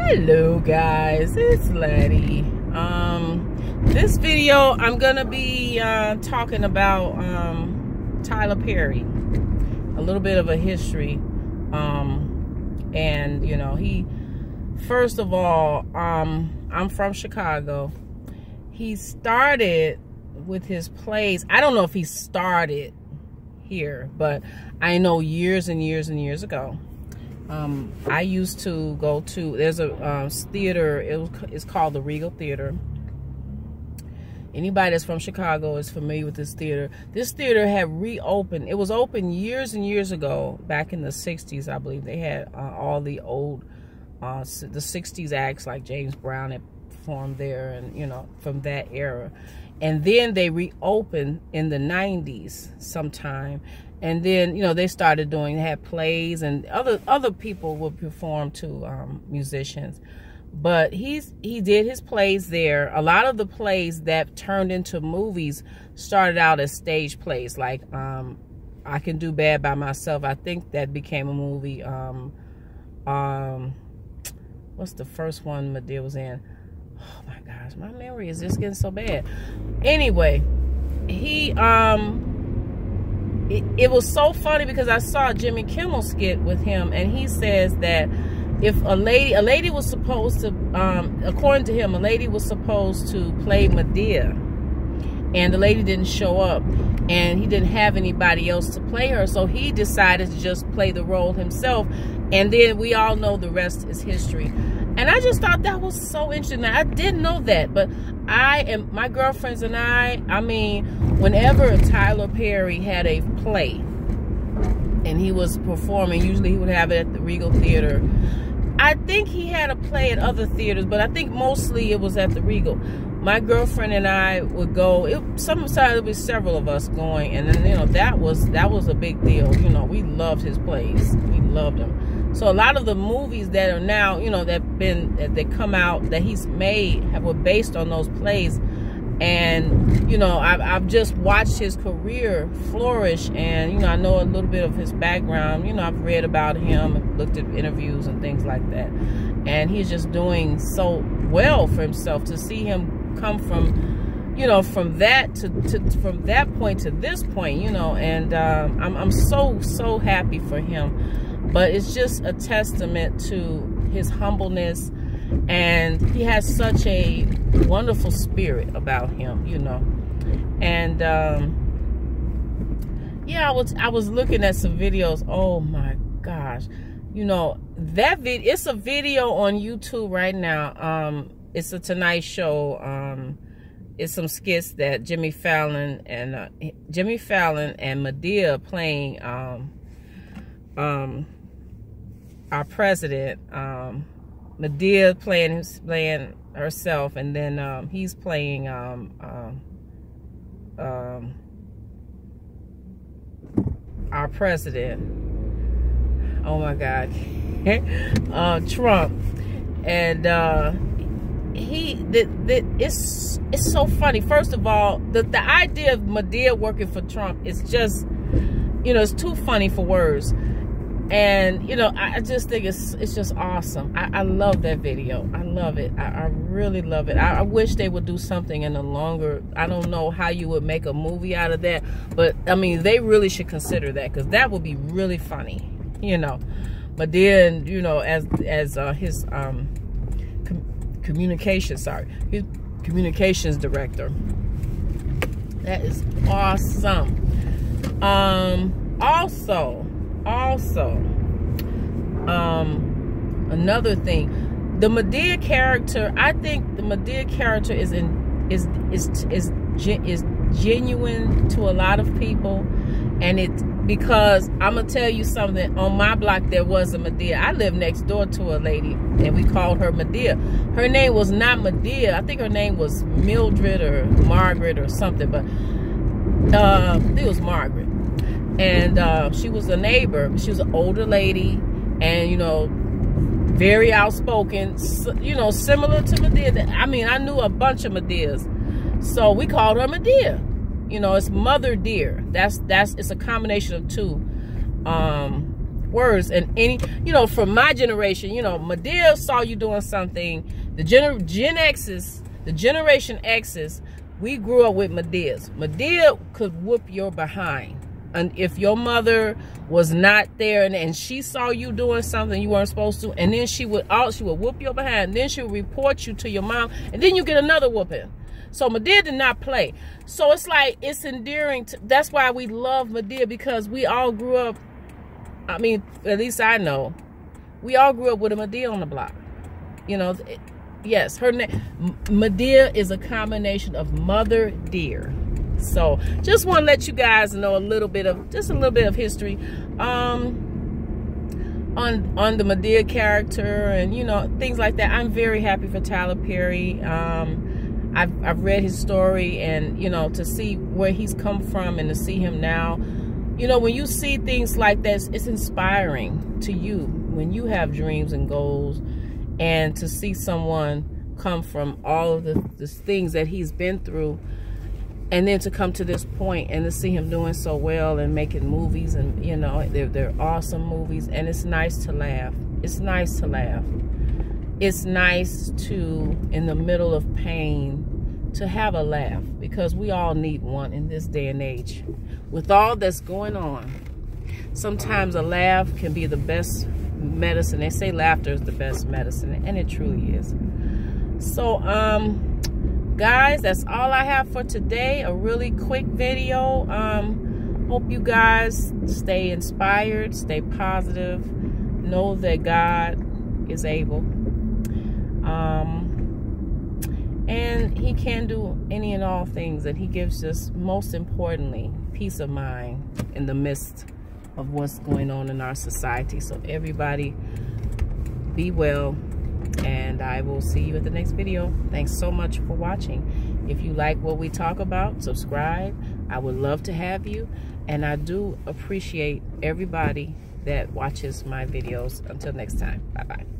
Hello guys, it's Letty. This video I'm gonna be talking about Tyler Perry, a little bit of a history. And you know, he, first of all, I'm from Chicago. He started with his plays. I don't know if he started here, but I know years and years and years ago, I used to go to, there's a theater, it's called the Regal Theater. Anybody that's from Chicago is familiar with this theater. This theater had reopened. It was open years and years ago, back in the 60s, I believe. They had all the old, the 60s acts like James Brown had performed there, and, you know, from that era. And then they reopened in the 90s sometime. And then, you know, they started doing, they had plays, and other people would perform to musicians. But he did his plays there. A lot of the plays that turned into movies started out as stage plays, like I Can Do Bad by Myself. I think that became a movie. What's the first one Madea was in? Oh my gosh, my memory is just getting so bad. Anyway, he it was so funny because I saw a Jimmy Kimmel skit with him, and he says that if a lady was supposed to, according to him, a lady was supposed to play Madea, and the lady didn't show up, and he didn't have anybody else to play her, so he decided to just play the role himself, and then we all know the rest is history. And I just thought that was so interesting. Now, I didn't know that, but my girlfriends and I mean, whenever Tyler Perry had a play and he was performing, usually he would have it at the Regal Theater. I think he had a play at other theaters, but I think mostly it was at the Regal. My girlfriend and I would go. Sometimes there would be several of us going, and then, you know, that was a big deal. You know, we loved his plays. We loved him. So a lot of the movies that are now, you know, that come out that he's made were based on those plays. And, you know, I've just watched his career flourish, and, you know, I know a little bit of his background. You know, I've read about him and looked at interviews and things like that. And he's just doing so well for himself. To see him come from, you know, from that from that point to this point, you know, and I'm so happy for him. But it's just a testament to his humbleness, and he has such a wonderful spirit about him, you know. And yeah, I was looking at some videos. Oh my gosh, you know, that it's a video on YouTube right now. It's a Tonight Show. It's some skits that Jimmy Fallon and Madea playing our president. Madea playing herself, and then he's playing our president. Oh my God, Trump. And it's so funny. First of all, the idea of Madea working for Trump is just, you know, it's too funny for words. And, you know, I just think it's just awesome. I love that video. I love it. I really love it. I wish they would do something in a longer, I don't know how you would make a movie out of that, but I mean, they really should consider that, because that would be really funny, you know. But then, you know, as his communications director, that is awesome. Also, another thing, the Madea character, I think the Madea character is genuine to a lot of people, and it's because I'm gonna tell you something. On my block there was a Madea. I lived next door to a lady, and we called her Madea. Her name was not Madea. I think her name was Mildred or Margaret or something, but I think it was Margaret. And she was a neighbor. She was an older lady, and, you know, very outspoken, you know, similar to Madea. I mean, I knew a bunch of Madeas, so we called her Madea. You know, it's Mother Dear. It's a combination of two. words. And any, you know, from my generation, you know, Madea saw you doing something. The Generation X's, we grew up with Madeas. Madea could whoop your behind. And if your mother was not there and she saw you doing something you weren't supposed to, and then she would whoop your behind, then she would report you to your mom, and then you get another whooping. So Madea did not play. So it's like, it's endearing. That's why we love Madea, because we all grew up, I mean, at least I know, we all grew up with a Madea on the block. You know, yes, her name, Madea is a combination of Mother Dear. So just want to let you guys know a little bit of history on the Madea character, and you know, things like that. I'm very happy for Tyler Perry. I've read his story, and you know, to see where he's come from and to see him now, you know, when you see things like this, it's inspiring to you when you have dreams and goals, and to see someone come from all of the things that he's been through, and then to come to this point and to see him doing so well and making movies, and you know, they're awesome movies, and it's nice to laugh. It's nice to laugh. It's nice to, in the middle of pain, to have a laugh, because we all need one in this day and age. With all that's going on, sometimes a laugh can be the best medicine. They say laughter is the best medicine, and it truly is. So, guys, that's all I have for today. A really quick video. Hope you guys stay inspired, stay positive, know that God is able. And he can do any and all things, and he gives us, most importantly, peace of mind in the midst of what's going on in our society. So everybody be well, and I will see you at the next video. Thanks so much for watching. If you like what we talk about, subscribe. I would love to have you, and I do appreciate everybody that watches my videos. Until next time, bye-bye.